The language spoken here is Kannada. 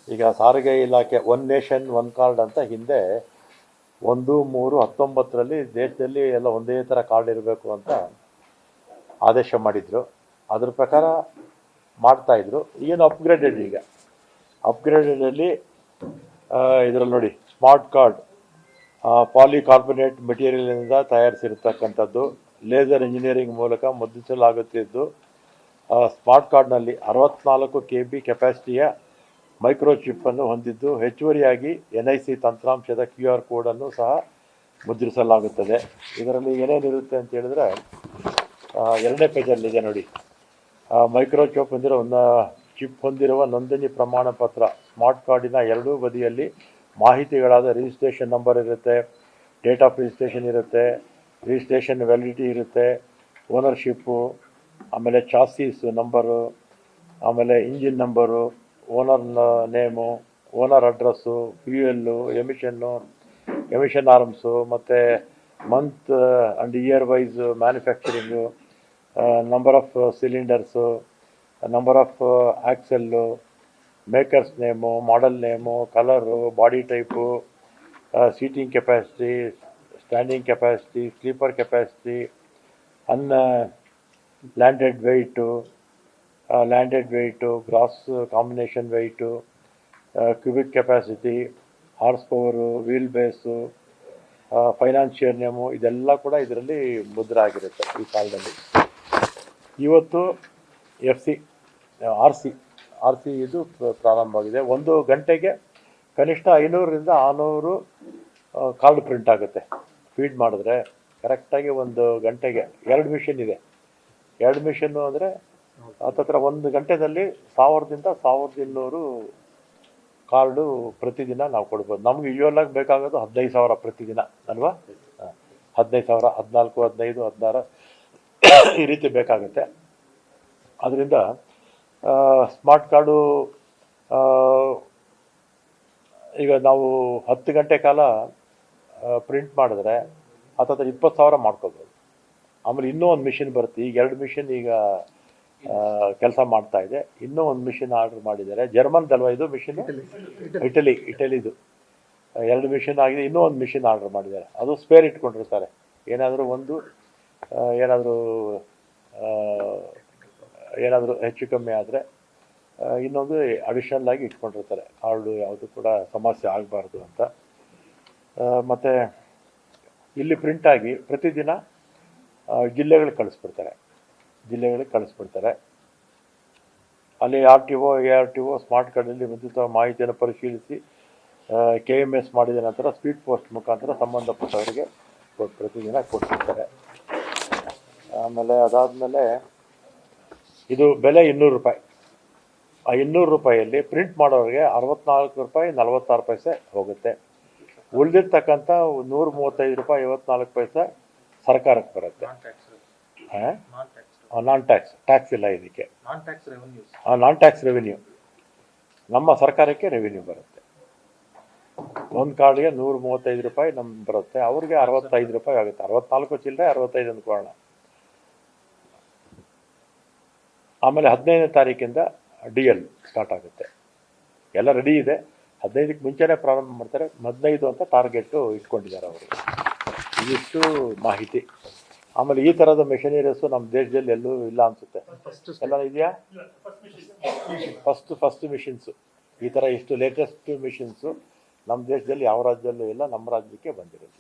ಈಗ ಸಾರಿಗೆ ಇಲಾಖೆ ಒನ್ ನೇಷನ್ ಒನ್ ಕಾರ್ಡ್ ಅಂತ ಹಿಂದೆ 1/3/19 ದೇಶದಲ್ಲಿ ಎಲ್ಲ ಒಂದೇ ಥರ ಕಾರ್ಡ್ ಇರಬೇಕು ಅಂತ ಆದೇಶ ಮಾಡಿದರು. ಅದ್ರ ಪ್ರಕಾರ ಮಾಡ್ತಾಯಿದ್ರು. ಏನು ಅಪ್ಗ್ರೇಡೆಡ್ ಈಗ ಅಪ್ಗ್ರೇಡೆಡಲ್ಲಿ ಇದರಲ್ಲಿ ನೋಡಿ ಸ್ಮಾರ್ಟ್ ಕಾರ್ಡ್ ಪಾಲಿಕಾರ್ಬೊನೇಟ್ ಮೆಟೀರಿಯಲಿಂದ ತಯಾರಿಸಿರ್ತಕ್ಕಂಥದ್ದು, ಲೇಸರ್ ಇಂಜಿನಿಯರಿಂಗ್ ಮೂಲಕ ಮುದ್ರಿಸಲಾಗುತ್ತಿದ್ದು, ಸ್ಮಾರ್ಟ್ ಕಾರ್ಡ್ನಲ್ಲಿ 64 KB ಕೆಪಾಸಿಟಿಯ ಮೈಕ್ರೋಚಿಪ್ಪನ್ನು ಹೊಂದಿದ್ದು, ಹೆಚ್ಚುವರಿಯಾಗಿ NIC ತಂತ್ರಾಂಶದ QR ಕೋಡನ್ನು ಸಹ ಮುದ್ರಿಸಲಾಗುತ್ತದೆ. ಇದರಲ್ಲಿ ಏನೇನಿರುತ್ತೆ ಅಂತ ಹೇಳಿದ್ರೆ, ಎರಡನೇ ಪೇಜಲ್ಲಿದೆ ನೋಡಿ, ಚಿಪ್ ಹೊಂದಿರುವ ನೋಂದಣಿ ಪ್ರಮಾಣ ಪತ್ರ, ಸ್ಮಾರ್ಟ್ ಕಾರ್ಡಿನ ಎರಡೂ ಬದಿಯಲ್ಲಿ ಮಾಹಿತಿಗಳಾದ ರಿಜಿಸ್ಟ್ರೇಷನ್ ನಂಬರ್ ಇರುತ್ತೆ, ಡೇಟ್ ಆಫ್ ರಿಜಿಸ್ಟ್ರೇಷನ್ ಇರುತ್ತೆ, ರಿಜಿಸ್ಟ್ರೇಷನ್ ವ್ಯಾಲಿಡಿಟಿ ಇರುತ್ತೆ, ಓನರ್ಶಿಪ್ಪು, ಆಮೇಲೆ ಚಾಸೀಸ್ ನಂಬರು, ಆಮೇಲೆ engine number, owner name, owner address, fuel, emission norms, ಮತ್ತು month and year wise manufacturing, number of cylinders, number of axle, makers name, model name, colour, body type, seating capacity, standing capacity, sleeper capacity, ಲ್ಯಾಂಡೆಡ್ weight, gross combination weight, cubic capacity, horsepower, wheelbase, financier name, ಇದೆಲ್ಲ ಕೂಡ ಇದರಲ್ಲಿ ಮುದ್ರೆ ಆಗಿರುತ್ತೆ ಈ ಕಾಲದಲ್ಲಿ. ಇವತ್ತು ಆರ್ ಸಿ ಇದು ಪ್ರಾರಂಭ ಆಗಿದೆ. 1 ಗಂಟೆಗೆ ಕನಿಷ್ಠ 500ರಿಂದ 600 ಕಾರ್ಡ್ ಪ್ರಿಂಟ್ ಆಗುತ್ತೆ. ಫೀಡ್ ಮಾಡಿದ್ರೆ ಕರೆಕ್ಟಾಗಿ 1 ಗಂಟೆಗೆ 2 ಮಿಷಿನ್ ಇದೆ. 2 ಮಿಷನ್ನು ಅಂದರೆ ಹತ್ತತ್ರ 1 ಗಂಟೆಯಲ್ಲಿ 1000ರಿಂದ 1200 ಕಾರ್ಡು ಪ್ರತಿದಿನ ನಾವು ಕೊಡ್ಬೋದು. ನಮ್ಗೆ ಯೂಶುವಲಾಗಿ ಬೇಕಾಗೋದು 15,000 ಪ್ರತಿದಿನ ಅಲ್ವಾ? 15,000, 14, 15, 16 ಈ ರೀತಿ ಬೇಕಾಗುತ್ತೆ. ಅದರಿಂದ ಸ್ಮಾರ್ಟ್ ಕಾರ್ಡು ಈಗ ನಾವು 10 ಗಂಟೆ ಕಾಲ ಪ್ರಿಂಟ್ ಮಾಡಿದ್ರೆ ಹತ್ತತ್ರ 20,000 ಮಾಡ್ಕೋಬೋದು. ಆಮೇಲೆ ಇನ್ನೂ ಒಂದು ಮಿಷಿನ್ ಬರುತ್ತೆ. ಈಗ 2 ಮಿಷಿನ್ ಈಗ ಕೆಲಸ ಮಾಡ್ತಾ ಇದೆ. ಇನ್ನೂ ಒಂದು ಮಿಷಿನ್ ಆರ್ಡರ್ ಮಾಡಿದ್ದಾರೆ. ಜರ್ಮನ್ದಲ್ವ ಇದು ಮಿಷಿನ್? ಇಟಲಿದು 2 ಮಿಷಿನ್ ಆಗಿದೆ. ಇನ್ನೂ ಒಂದು ಮಿಷಿನ್ ಆರ್ಡರ್ ಮಾಡಿದ್ದಾರೆ. ಅದು ಸ್ಪೇರ್ ಇಟ್ಕೊಂಡಿರ್ತಾರೆ. ಏನಾದರೂ ಹೆಚ್ಚು ಕಮ್ಮಿ ಆದರೆ ಇನ್ನೊಂದು ಅಡಿಷನಲ್ ಆಗಿ ಇಟ್ಕೊಂಡಿರ್ತಾರೆ. ಕಾರ್ಡು ಯಾವುದು ಕೂಡ ಸಮಸ್ಯೆ ಆಗಬಾರ್ದು ಅಂತ. ಮತ್ತು ಇಲ್ಲಿ ಪ್ರಿಂಟಾಗಿ ಪ್ರತಿದಿನ ಜಿಲ್ಲೆಗಳಿಗೆ ಕಳಿಸ್ಬಿಡ್ತಾರೆ. ಅಲ್ಲಿ RTO, ARTO ಸ್ಮಾರ್ಟ್ ಕಾರ್ಡಲ್ಲಿ ಮುದ್ರಿತ ಮಾಹಿತಿಯನ್ನು ಪರಿಶೀಲಿಸಿ KMS ಮಾಡಿದ ನಂತರ ಸ್ಪೀಡ್ ಪೋಸ್ಟ್ ಮುಖಾಂತರ ಸಂಬಂಧಪಟ್ಟವರಿಗೆ ಪ್ರತಿದಿನ ಕೊಡ್ತಿರ್ತಾರೆ. ಆಮೇಲೆ ಅದಾದಮೇಲೆ ಇದು ಬೆಲೆ 200 ರೂಪಾಯಿ. ಆ 200 ರೂಪಾಯಲ್ಲಿ ಪ್ರಿಂಟ್ ಮಾಡೋರಿಗೆ 64 ರೂಪಾಯಿ 46 ಪೈಸೆ ಹೋಗುತ್ತೆ. ಉಳಿದಿರ್ತಕ್ಕಂಥ 135 ರೂಪಾಯಿ 54 ಪೈಸೆ ಸರ್ಕಾರಕ್ಕೆ ಬರುತ್ತೆ. ಟ್ಯಾಕ್ಸ್ ಇಲ್ಲ ಇದಕ್ಕೆ. ನಾನ್ ಟ್ಯಾಕ್ಸ್ ರೆವಿನ್ಯೂ ನಮ್ಮ ಸರ್ಕಾರಕ್ಕೆ ರೆವಿನ್ಯೂ ಬರುತ್ತೆ. ಒಂದು ಕಾರ್ಡ್ಗೆ 135 ರೂಪಾಯಿ ನಮ್ಗೆ ಬರುತ್ತೆ. ಅವ್ರಿಗೆ 65 ರೂಪಾಯಿ ಆಗುತ್ತೆ. 64 ಚಿಲ್ಲರೆ 65 ಅಂದ್ಕೊಳ್ಳೋಣ. ಆಮೇಲೆ 15ನೇ ತಾರೀಕಿಂದ DL ಸ್ಟಾರ್ಟ್ ಆಗುತ್ತೆ. ಎಲ್ಲ ರೆಡಿ ಇದೆ. 15ಕ್ಕೆ ಮುಂಚೆನೇ ಪ್ರಾರಂಭ ಮಾಡ್ತಾರೆ. 15 ಅಂತ ಟಾರ್ಗೆಟು ಇಟ್ಕೊಂಡಿದ್ದಾರೆ ಅವರು. ಇದಿಷ್ಟು ಮಾಹಿತಿ. ಆಮೇಲೆ ಈ ಥರದ ಮೆಷಿನರೀಸು ನಮ್ಮ ದೇಶದಲ್ಲಿ ಎಲ್ಲೂ ಇಲ್ಲ ಅನಿಸುತ್ತೆ. ಎಲ್ಲ ಇದೆಯಾ? ಫಸ್ಟ್ ಮಿಷಿನ್ಸು ಈ ಥರ ಇಷ್ಟು ಲೇಟೆಸ್ಟ್ ಮಿಷಿನ್ಸು ನಮ್ಮ ದೇಶದಲ್ಲಿ ಯಾವ ರಾಜ್ಯದಲ್ಲೂ ಇಲ್ಲ. ನಮ್ಮ ರಾಜ್ಯಕ್ಕೆ ಬಂದಿರುತ್ತೆ.